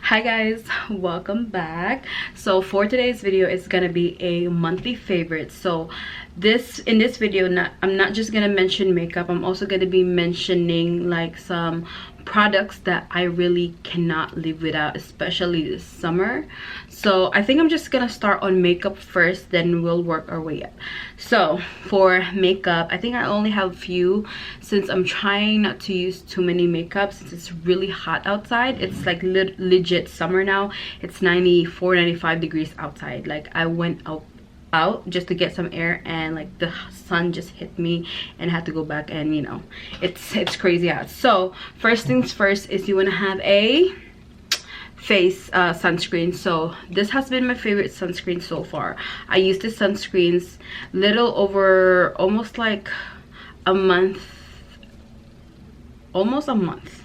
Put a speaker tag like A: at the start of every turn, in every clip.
A: Hi guys, welcome back. So for today's video, it's gonna be a monthly favorite. So in this video, I'm not just gonna mention makeup, I'm also gonna be mentioning like some products that I really cannot live without, especially this summer. So I think I'm just gonna start on makeup first, then we'll work our way up. So for makeup, I think I only have a few since I'm trying not to use too many makeup since it's really hot outside. It's like legit summer now. It's 94-95 degrees outside. Like I went out just to get some air and like the sun just hit me and I had to go back, and you know, it's crazy out. So first things first is you want to have a face sunscreen. So this has been my favorite sunscreen so far. I used this sunscreens little over almost like a month, almost a month,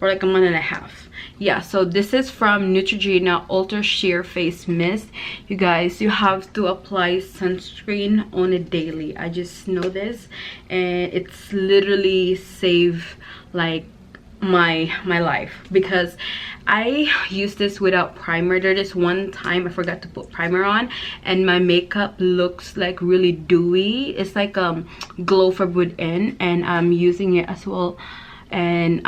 A: or like a month and a half. Yeah, so this is from Neutrogena Ultra Sheer Face Mist. You guys, you have to apply sunscreen on it daily. I just know this, and it's literally saved like my life, because I used this without primer. There is one time I forgot to put primer on and my makeup looks like really dewy. It's like glow from within, and I'm using it as well, and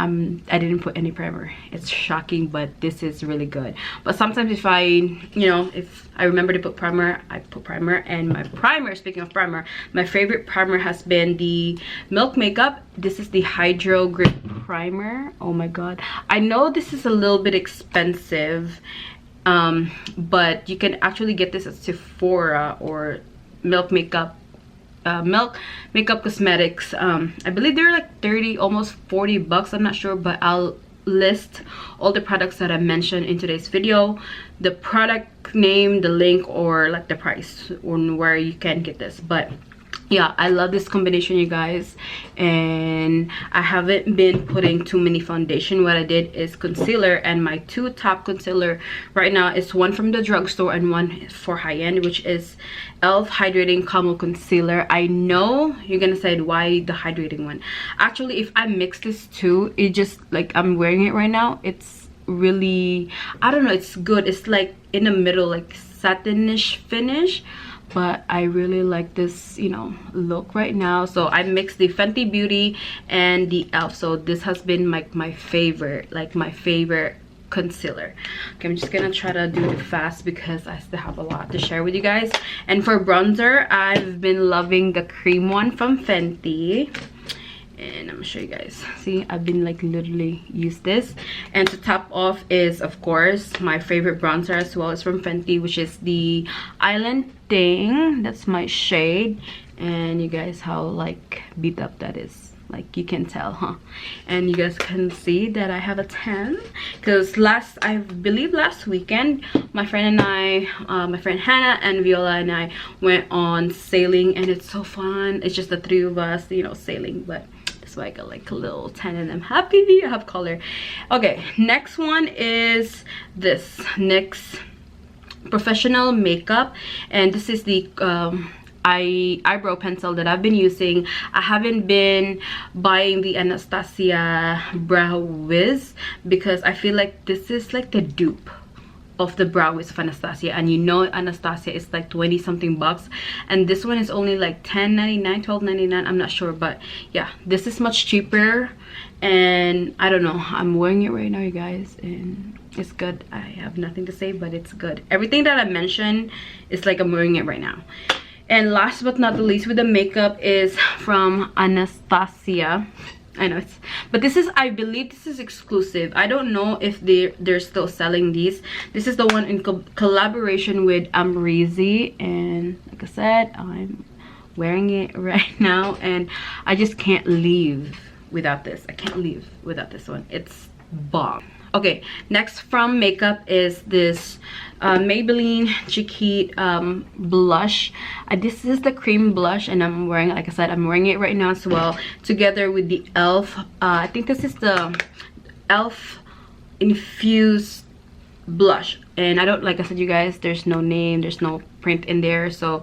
A: I didn't put any primer. It's shocking, but this is really good. But sometimes if I remember to put primer, I put primer. And my primer, speaking of primer, my favorite primer has been the Milk Makeup. This is the Hydro Grip Primer. Oh my god, I know this is a little bit expensive, but you can actually get this at Sephora or Milk Makeup Cosmetics. I believe they're like 30, almost 40 bucks. I'm not sure, but I'll list all the products that I mentioned in today's video, the product name, the link, or like the price on where you can get this. But yeah, I love this combination, you guys, and I haven't been putting too many foundation. What I did is concealer, and my two top concealer right now is one from the drugstore and one for high-end, which is e.l.f. Hydrating Camo Concealer. I know you're gonna say, why the hydrating one? Actually, if I mix this two, it just like, I'm wearing it right now, it's really, I don't know, it's good. It's like in the middle, like satinish finish, but I really like this, you know, look right now. So I mixed the Fenty Beauty and the e.l.f. So this has been like my favorite concealer. Okay, I'm just gonna try to do it fast because I still have a lot to share with you guys. And for bronzer, I've been loving the cream one from Fenty, and I'm gonna show you guys. See, I've been like literally use this. And to top off is of course my favorite bronzer as well. It's from Fenty, which is the Island Thing. That's my shade, and you guys, how like beat up that is, like you can tell, huh? And you guys can see that I have a 10 because I believe last weekend my friend and I, my friend Hannah and Viola and I went on sailing, and it's so fun. It's just the three of us, you know, sailing, but that's why I got like a little 10, and I'm happy I have color. Okay, next one is this NYX Professional Makeup, and this is the eyebrow pencil that I've been using. I haven't been buying the Anastasia Brow Wiz because I feel like this is like the dupe of the Brow Wiz of Anastasia, and you know Anastasia is like 20 something bucks, and this one is only like $10.99, $12.99, I'm not sure. But yeah, this is much cheaper, and I don't know, I'm wearing it right now, you guys, and it's good. I have nothing to say, but it's good. Everything that I mentioned is like I'm wearing it right now. And last but not the least with the makeup is from Anastasia. I know but this is, I believe this is exclusive. I don't know if they're still selling these. This is the one in collaboration with Amrezy, and like I said, I'm wearing it right now, and I just can't leave without this. I can't leave without this one. It's bomb. Okay, next from makeup is this Maybelline Cheeky blush. This is the cream blush, and I'm wearing, like I said, I'm wearing it right now as well, together with the e.l.f. I think this is the e.l.f. Infused blush, and I don't, like I said, you guys, there's no name, there's no print in there. So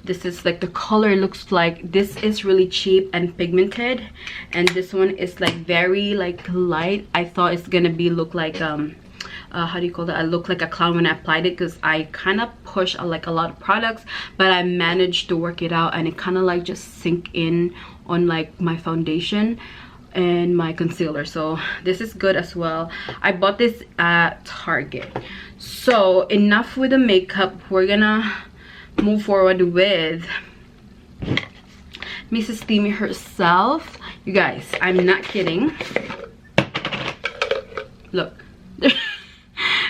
A: this is like the color looks like, this is really cheap and pigmented, and this one is like very like light. I thought it's gonna be look like how do you call that, I look like a clown when I applied it, because I kind of push like a lot of products, but I managed to work it out and it kind of like just sink in on like my foundation and my concealer. So this is good as well. I bought this at Target. So enough with the makeup, we're gonna move forward with Mrs. Teami herself. You guys, I'm not kidding. Look.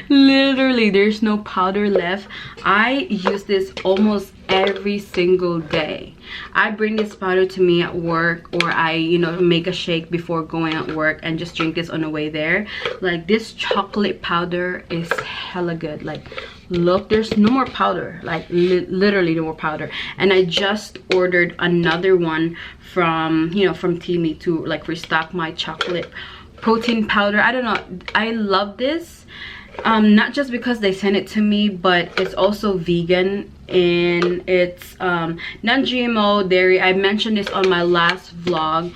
A: Literally, there's no powder left. I use this almost every single day. I bring this powder to me at work, or I, you know, make a shake before going at work and just drink this on the way there. Like, this chocolate powder is hella good. Like, look, there's no more powder. Like, literally no more powder. And I just ordered another one from, you know, from Teami to like restock my chocolate protein powder. I don't know, I love this. Not just because they sent it to me, but it's also vegan and it's non-GMO dairy. I mentioned this on my last vlog,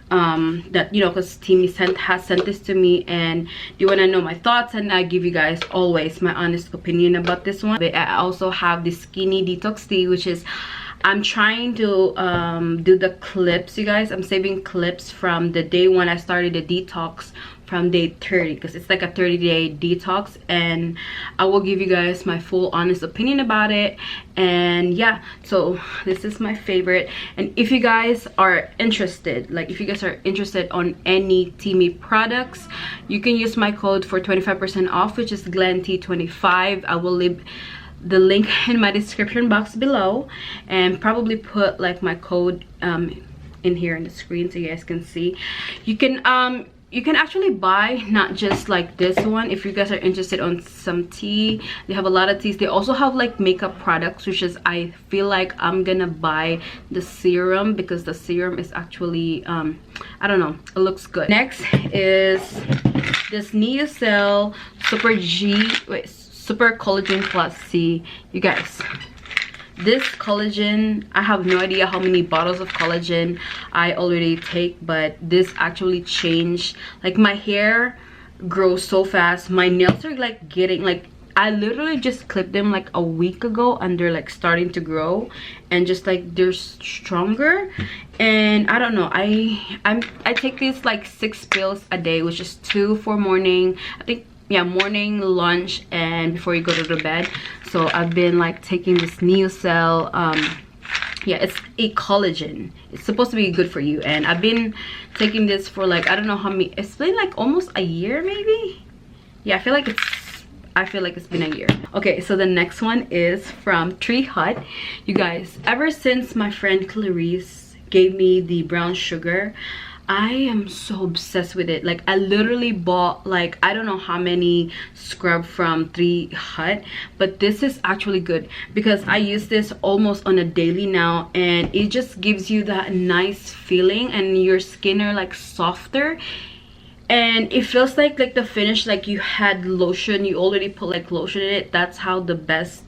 A: that, you know, because Teami has sent this to me, and you want to know my thoughts, and I give you guys always my honest opinion about this one. But I also have the Skinny Detox Tea, which is, I'm trying to do the clips, you guys. I'm saving clips from the day when I started the detox, from day 30, because it's like a 30-day detox, and I will give you guys my full honest opinion about it. And yeah, so this is my favorite. And if you guys are interested, like if you guys are interested on any Teami products, you can use my code for 25% off, which is GlenT25. I will leave the link in my description box below, and probably put like my code in here on the screen so you guys can see. You can actually buy not just like this one. If you guys are interested on some tea, they have a lot of teas. They also have like makeup products, which is, I feel like I'm gonna buy the serum, because the serum is actually I don't know, it looks good. Next is this Neocell Super Collagen Plus C. You guys, this collagen, I have no idea how many bottles of collagen I already take, but this actually changed, like, my hair grows so fast. My nails are like getting, like, I literally just clipped them like a week ago, and they're like starting to grow, and just like they're stronger. And I don't know, I take these like 6 pills a day, which is 2 for morning, I think, yeah, morning, lunch, and before you go to the bed. So I've been like taking this Neocell, yeah, it's a collagen. It's supposed to be good for you, and I've been taking this for like, I don't know how many, it's been like almost a year maybe. Yeah, I feel like it's been a year. Okay, so the next one is from Tree Hut. You guys, ever since my friend Clarice gave me the brown sugar, I am so obsessed with it. Like, I literally bought like, I don't know how many scrub from Tree Hut, but this is actually good because I use this almost on a daily now, and it just gives you that nice feeling, and your skin are like softer, and it feels like the finish, like you had lotion, you already put like lotion in it. That's how the best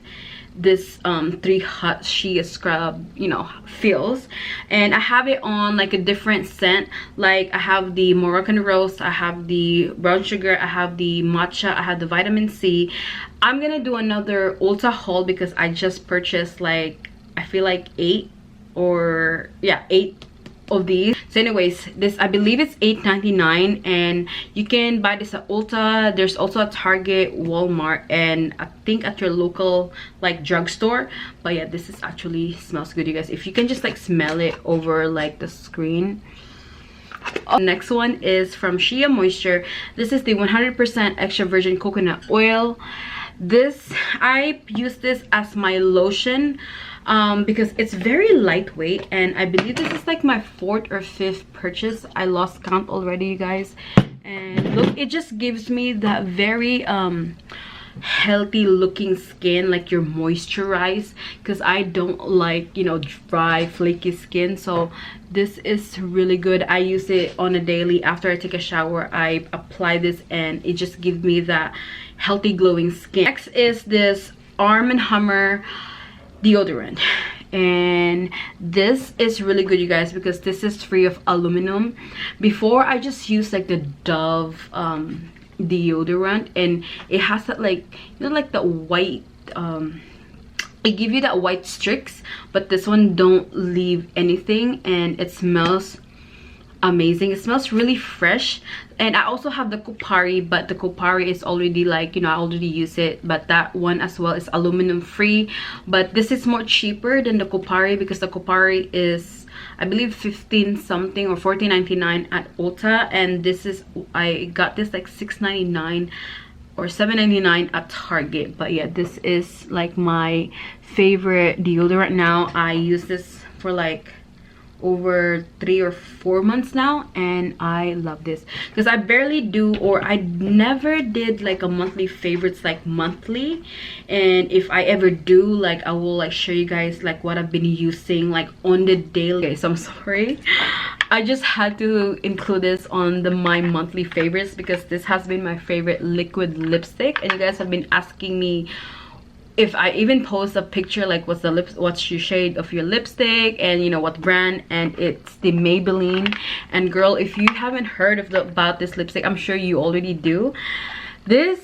A: this Tree Hut Shea scrub, you know, feels. And I have it on like a different scent. Like, I have the Moroccan Rose, I have the brown sugar, I have the matcha, I have the vitamin C. I'm gonna do another Ulta haul because I just purchased like, I feel like 8 of these. So anyways, this, I believe it's $8.99, and you can buy this at Ulta. There's also a Target, Walmart, and I think at your local like drugstore. But yeah, this is actually smells good, you guys. If you can just like smell it over like the screen. Next one is from Shea Moisture. This is the 100% extra virgin coconut oil. This, I use this as my lotion because it's very lightweight, and I believe this is like my 4th or 5th purchase. I lost count already, you guys. And look, it just gives me that very healthy looking skin, like you're moisturized, because I don't like, you know, dry flaky skin. So this is really good. I use it on a daily. After I take a shower, I apply this, and it just gives me that healthy glowing skin. Next is this Arm & Hammer deodorant, and this is really good, you guys, because this is free of aluminum. Before, I just used like the Dove deodorant, and it has that like, you know, like the white it give you that white streaks, but this one don't leave anything, and it smells amazing. It smells really fresh. And I also have the Kopari, but the Kopari is already like, you know, I already use it, but that one as well is aluminum free. But this is more cheaper than the Kopari, because the Kopari is, I believe, 15 something or 14.99 at Ulta, and this is, I got this like $6.99 or $7.99 at Target. But yeah, this is like my favorite deodorant now. I use this for like over 3 or 4 months now, and I love this because I barely do, or I never did like a monthly favorites like monthly. And if I ever do, like I will like show you guys like what I've been using like on the daily. Okay, so I'm sorry, I just had to include this on my monthly favorites, because this has been my favorite liquid lipstick, and you guys have been asking me if I even post a picture like what's your shade of your lipstick, and you know what brand, and it's the Maybelline. And girl, if you haven't heard about this lipstick, I'm sure you already do. This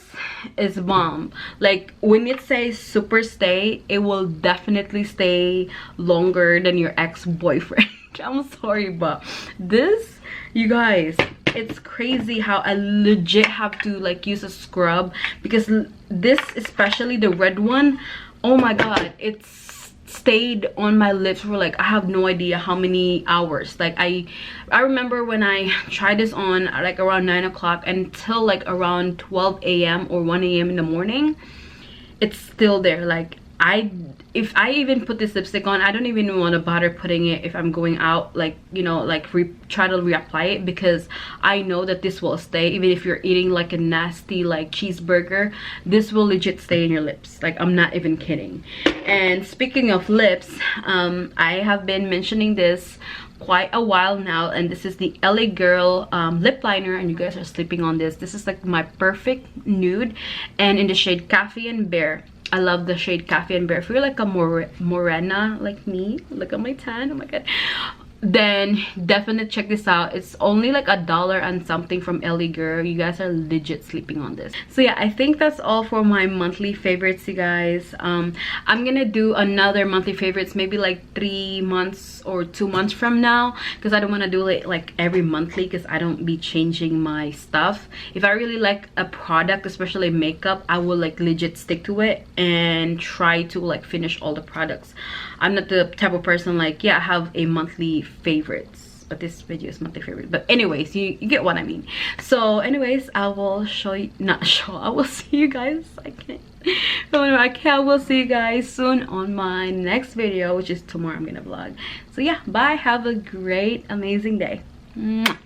A: is bomb. Like when it says super stay, it will definitely stay longer than your ex-boyfriend. I'm sorry, but this, you guys, it's crazy how I legit have to like use a scrub, because this, especially the red one, oh my god, it's stayed on my lips for like, I have no idea how many hours. Like I remember when I tried this on like around 9 o'clock until like around 12 a.m. or 1 a.m. in the morning, it's still there. Like if I even put this lipstick on, I don't even want to bother putting it if I'm going out, like, you know, like try to reapply it, because I know that this will stay. Even if you're eating like a nasty like cheeseburger, this will legit stay in your lips. Like I'm not even kidding. And speaking of lips, I have been mentioning this quite a while now, and this is the LA Girl lip liner, and you guys are sleeping on this. This is like my perfect nude, and in the shade Cafe and Bear. I love the shade Cafe and Bear. If you're like a morena like me, look at my tan, oh my god, then definitely check this out. It's only like $1 and something from LA Girl. You guys are legit sleeping on this. So yeah, I think that's all for my monthly favorites, you guys. I'm gonna do another monthly favorites maybe like 3 months or 2 months from now, because I don't want to do it like every monthly, because I don't be changing my stuff. If I really like a product, especially makeup, I will like legit stick to it and try to like finish all the products. I'm not the type of person like, yeah, I have a monthly favorites, but this video is monthly favorite. But anyways, you get what I mean. So anyways, I will I will see you guys. I will see you guys soon on my next video, which is tomorrow. I'm gonna vlog. So yeah, bye, have a great amazing day. Mwah.